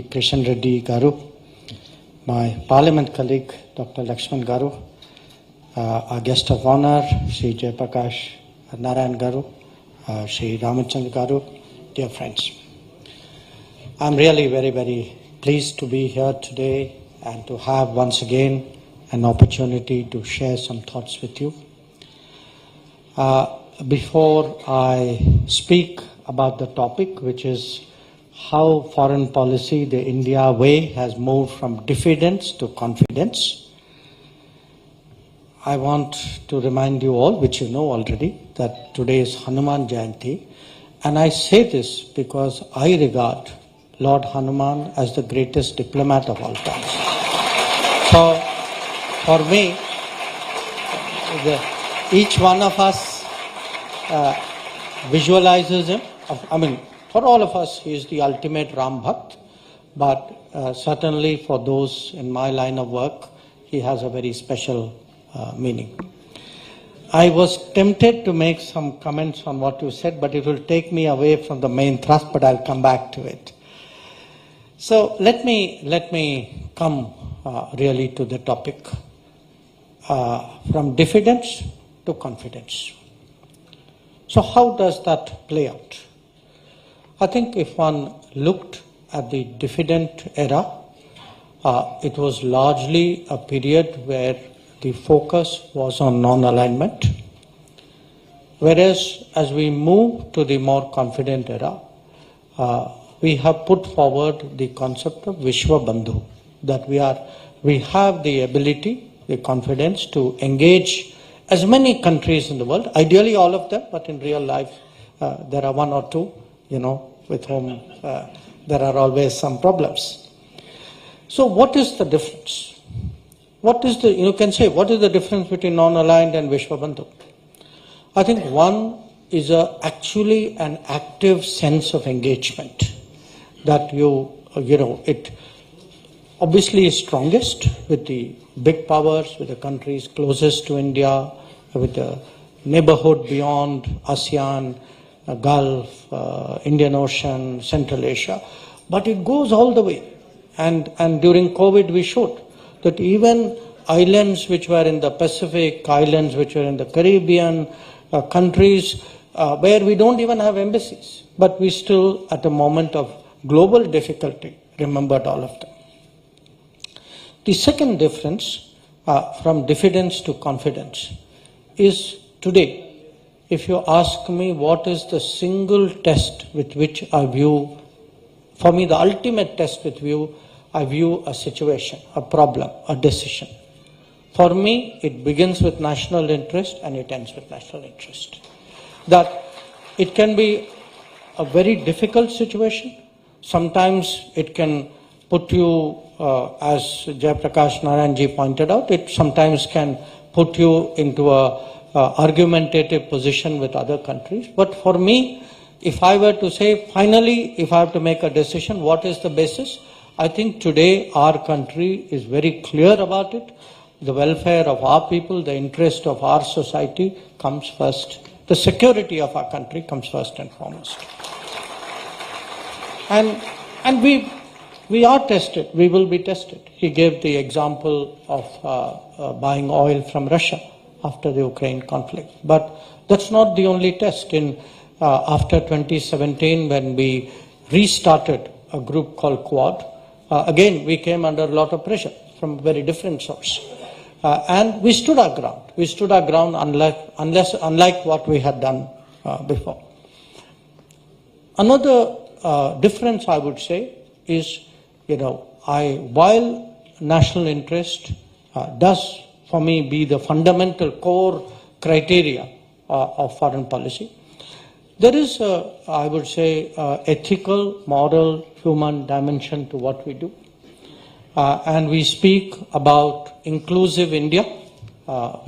Krishan Reddy Garu, my parliament colleague Dr. Lakshman Garu, our guest of honor Sri Jayaprakash Narayan Garu, Sri Ramachandra Garu, dear friends. I'm really very pleased to be here today and to have once again an opportunity to share some thoughts with you. Before I speak about the topic, which is how foreign policy, the India way, has moved from diffidence to confidence, I want to remind you all, which you know already, that today is Hanuman Jayanti. And I say this because I regard Lord Hanuman as the greatest diplomat of all time. So, for me, each one of us visualizes him. For all of us, he is the ultimate Ram Bhakt, but certainly for those in my line of work, he has a very special meaning. I was tempted to make some comments on what you said, but it will take me away from the main thrust, but I'll come back to it. So let me come really to the topic, from diffidence to confidence. So how does that play out? I think if one looked at the diffident era, it was largely a period where the focus was on non-alignment. Whereas as we move to the more confident era, we have put forward the concept of Vishwa Bandhu, that we have the ability, the confidence to engage as many countries in the world, ideally all of them, but in real life there are one or two, with whom there are always some problems. So what is the difference? What is the difference between non-aligned and Vishwa Bandhu? I think one is actually an active sense of engagement that it obviously is strongest with the big powers, with the countries closest to India, with the neighborhood beyond ASEAN, Gulf, Indian Ocean, Central Asia, but it goes all the way. And during COVID we showed that even islands which were in the Pacific, islands which were in the Caribbean, countries where we don't even have embassies, but we still at a moment of global difficulty remembered all of them. The second difference from diffidence to confidence is today. If you ask me what is the single test with which I view, for me the ultimate test with view, I view a situation, a problem, a decision. For me, it begins with national interest and it ends with national interest. That it can be a very difficult situation. Sometimes it can put you, as Jayaprakash Narayan ji pointed out, it sometimes can put you into a argumentative position with other countries. But for me, if I were to say, finally, if I have to make a decision, what is the basis? I think today our country is very clear about it. The welfare of our people, the interest of our society comes first. The security of our country comes first and foremost. And we are tested, we will be tested. He gave the example of buying oil from Russia after the Ukraine conflict. But that's not the only test. After 2017, when we restarted a group called Quad, again we came under a lot of pressure from a very different source. And we stood our ground. We stood our ground unlike what we had done before. Another difference I would say is, while national interest does for me be the fundamental core criteria of foreign policy, there is I would say ethical, moral, human dimension to what we do. And we speak about inclusive India.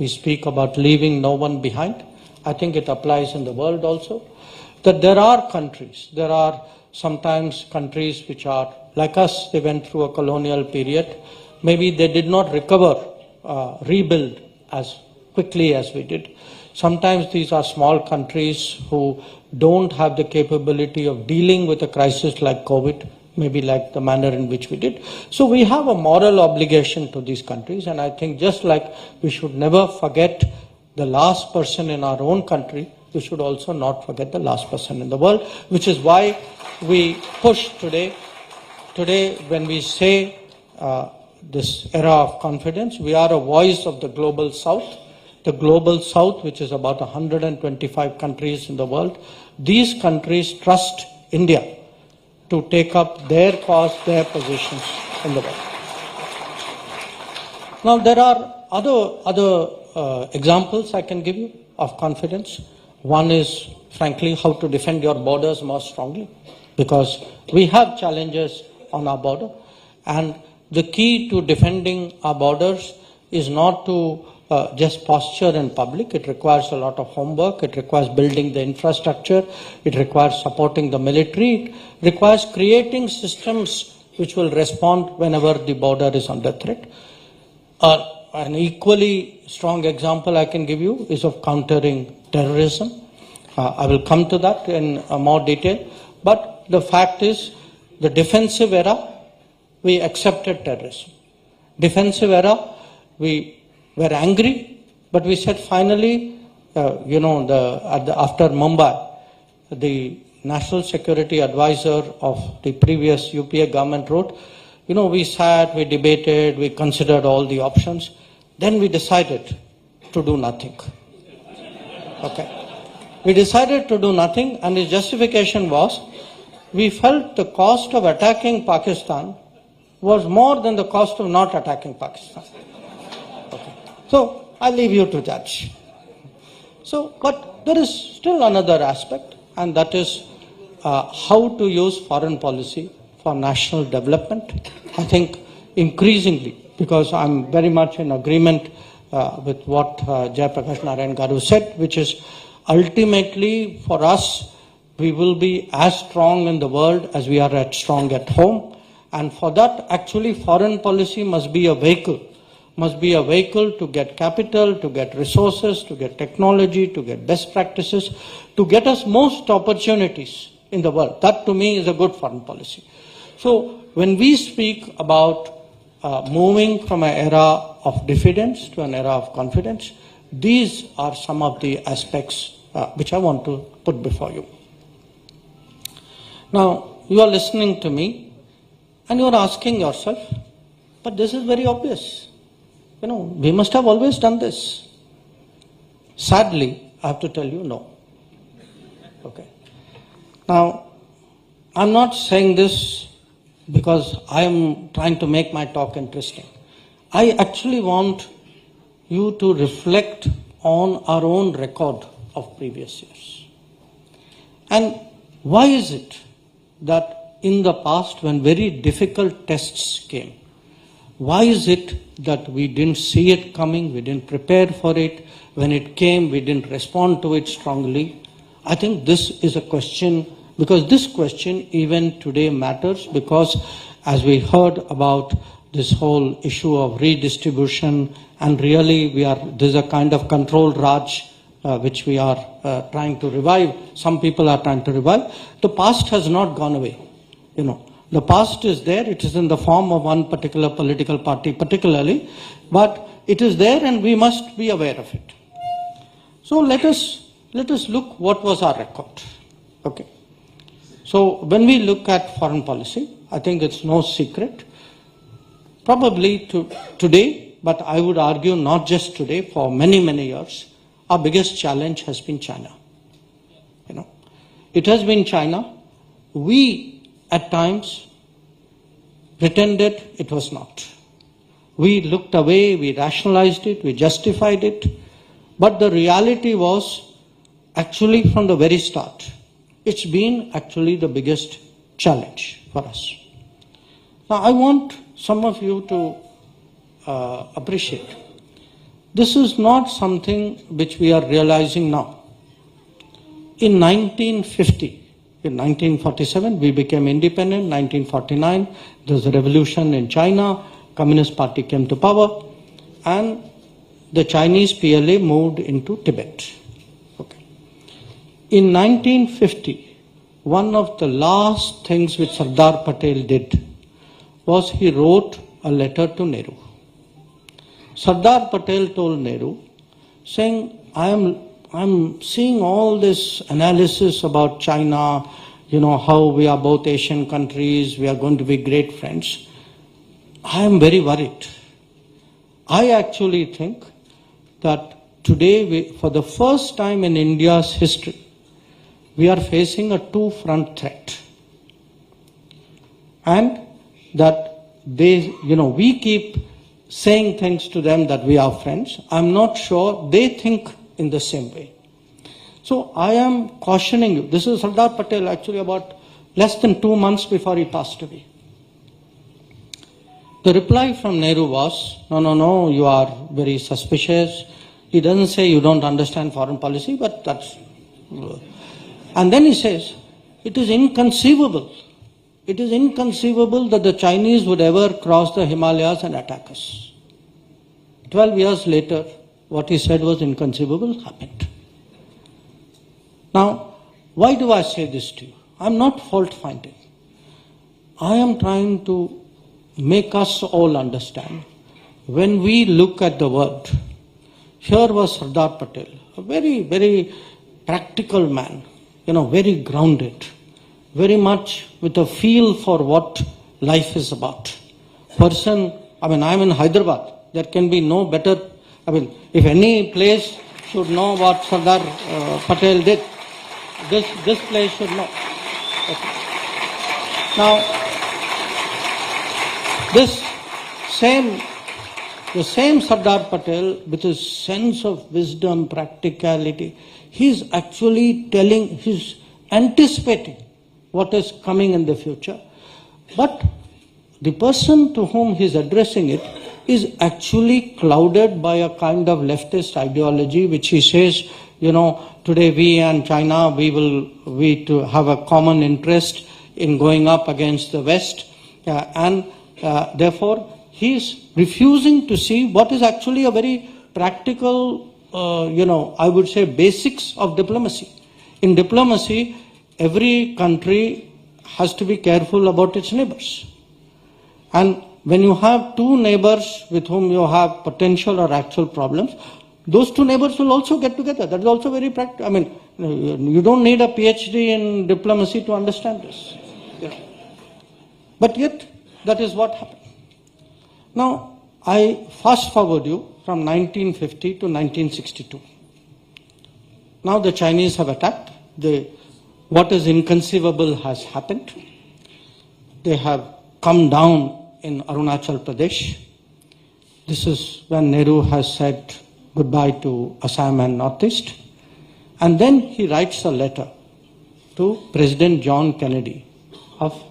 We speak about leaving no one behind. I think it applies in the world also. That there are sometimes countries which are like us, they went through a colonial period. Maybe they did not recover, rebuild as quickly as we did. Sometimes these are small countries who don't have the capability of dealing with a crisis like COVID maybe like the manner in which we did. So we have a moral obligation to these countries, and I think just like we should never forget the last person in our own country, we should also not forget the last person in the world, which is why we push today. Today, when we say this era of confidence, we are a voice of the global south. The global south, which is about 125 countries in the world. These countries trust India to take up their cause, their positions in the world. Now, there are other examples I can give you of confidence. One is, frankly, how to defend your borders more strongly, because we have challenges on our border, and the key to defending our borders is not to just posture in public. It requires a lot of homework. It requires building the infrastructure. It requires supporting the military. It requires creating systems which will respond whenever the border is under threat. An equally strong example I can give you is of countering terrorism. I will come to that in more detail. But the fact is, the defensive era, we accepted terrorism. Defensive era, we were angry, but we said finally, after Mumbai, the national security advisor of the previous UPA government wrote, we sat, we debated, we considered all the options. Then we decided to do nothing. Okay. We decided to do nothing, and his justification was, we felt the cost of attacking Pakistan was more than the cost of not attacking Pakistan. Okay. So I leave you to judge. But there is still another aspect, and that is how to use foreign policy for national development. I think increasingly, because I'm very much in agreement with what Jayaprakash Narayan Garu said, which is ultimately for us, we will be as strong in the world as we are strong at home. And for that, actually, foreign policy must be a vehicle. Must be a vehicle to get capital, to get resources, to get technology, to get best practices, to get us most opportunities in the world. That to me is a good foreign policy. So when we speak about moving from an era of diffidence to an era of confidence, these are some of the aspects which I want to put before you. Now, you are listening to me and you are asking yourself, but this is very obvious. We must have always done this. Sadly, I have to tell you, no. Okay. Now, I'm not saying this because I am trying to make my talk interesting. I actually want you to reflect on our own record of previous years. And why is it that in the past, when very difficult tests came, why is it that we didn't see it coming, we didn't prepare for it, when it came, we didn't respond to it strongly? I think this is a question, because this question even today matters, because as we heard about this whole issue of redistribution, and really there's a kind of control Raj which we are trying to revive. Some people are trying to revive. The past has not gone away. The past is there. It is in the form of one particular political party particularly, but it is there and we must be aware of it. So let us look what was our record. Okay. So when we look at foreign policy, I think it's no secret, probably today, but I would argue not just today, for many, many years, our biggest challenge has been China. It has been China. We, at times, pretended it was not. We looked away, we rationalized it, we justified it, but the reality was, actually from the very start, it's been actually the biggest challenge for us. Now, I want some of you to appreciate. This is not something which we are realizing now. In 1950, in 1947, we became independent. 1949, there was a revolution in China. Communist Party came to power, and the Chinese PLA moved into Tibet. Okay. In 1950, one of the last things which Sardar Patel did was he wrote a letter to Nehru. Sardar Patel told Nehru, saying, I'm seeing all this analysis about China, how we are both Asian countries, we are going to be great friends. I am very worried. I actually think that today, for the first time in India's history, we are facing a two-front threat. And that we keep saying things to them that we are friends. I'm not sure they think in the same way. So I am cautioning you. This is Sardar Patel actually about less than 2 months before he passed away. The reply from Nehru was, no, you are very suspicious. He doesn't say you don't understand foreign policy, but that's... And then he says, it is inconceivable. It is inconceivable that the Chinese would ever cross the Himalayas and attack us. 12 years later, what he said was inconceivable happened. Now, why do I say this to you? I'm not fault-finding. I am trying to make us all understand, when we look at the world, here was Sardar Patel, a very, very practical man, very grounded, very much with a feel for what life is about. I'm in Hyderabad. There can be no better, if any place should know what Sardar Patel did, this place should know. Okay. Now, the same Sardar Patel, with his sense of wisdom, practicality, he's actually he's anticipating what is coming in the future. But the person to whom he's addressing it is actually clouded by a kind of leftist ideology, which he says, today we and China, we to have a common interest in going up against the West, and therefore he is refusing to see what is actually a very practical, I would say basics of diplomacy. In diplomacy, every country has to be careful about its neighbors. And when you have two neighbors with whom you have potential or actual problems, those two neighbors will also get together. That is also very practical. You don't need a PhD in diplomacy to understand this. But yet, that is what happened. Now, I fast forward you from 1950 to 1962. Now the Chinese have attacked. What is inconceivable has happened. They have come down in Arunachal Pradesh. This is when Nehru has said goodbye to Assam and Northeast. And then he writes a letter to President John Kennedy of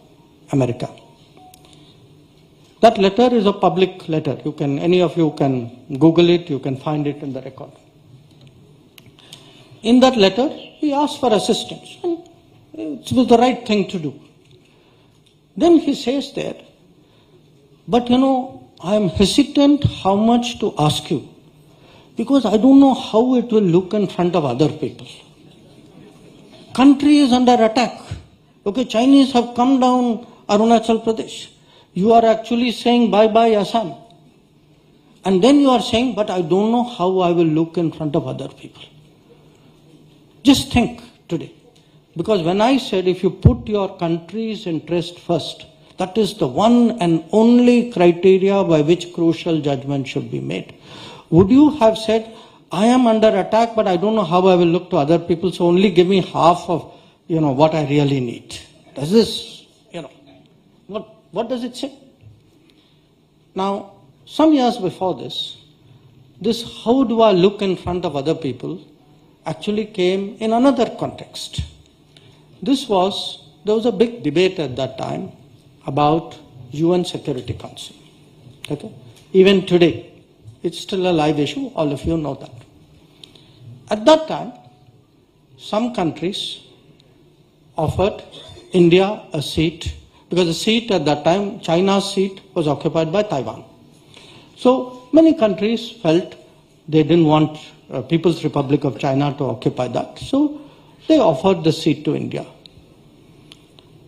America. That letter is a public letter. Any of you can Google it, you can find it in the record. In that letter, he asked for assistance. And it was the right thing to do. Then he says there, but I am hesitant how much to ask you, because I don't know how it will look in front of other people. Country is under attack. Okay, Chinese have come down Arunachal Pradesh. You are actually saying bye-bye Assam. And then you are saying, but I don't know how I will look in front of other people. Just think today. Because when I said if you put your country's interest first, that is the one and only criteria by which crucial judgment should be made. Would you have said, I am under attack, but I don't know how I will look to other people, so only give me half of, what I really need. Does this, what does it say? Now, some years before this how do I look in front of other people actually came in another context. There was a big debate at that time about UN Security Council. Okay? Even today, it's still a live issue, all of you know that. At that time, some countries offered India a seat, because the seat at that time, China's seat, was occupied by Taiwan. So many countries felt they didn't want People's Republic of China to occupy that. So they offered the seat to India.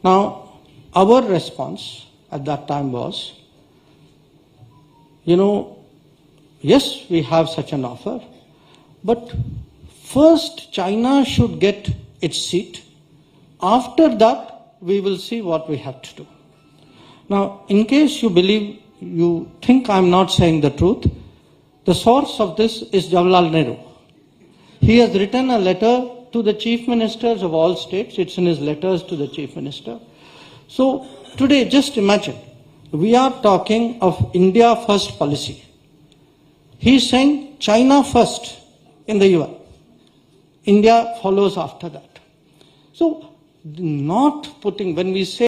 Now, our response at that time was, yes, we have such an offer, but first China should get its seat. After that, we will see what we have to do. Now, in case you think I'm not saying the truth, the source of this is Jawaharlal Nehru. He has written a letter to the chief ministers of all states. It's in his letters to the chief minister. So today, just imagine, we are talking of India first policy. He's saying China first in the UN. India follows after that. So not putting, when we say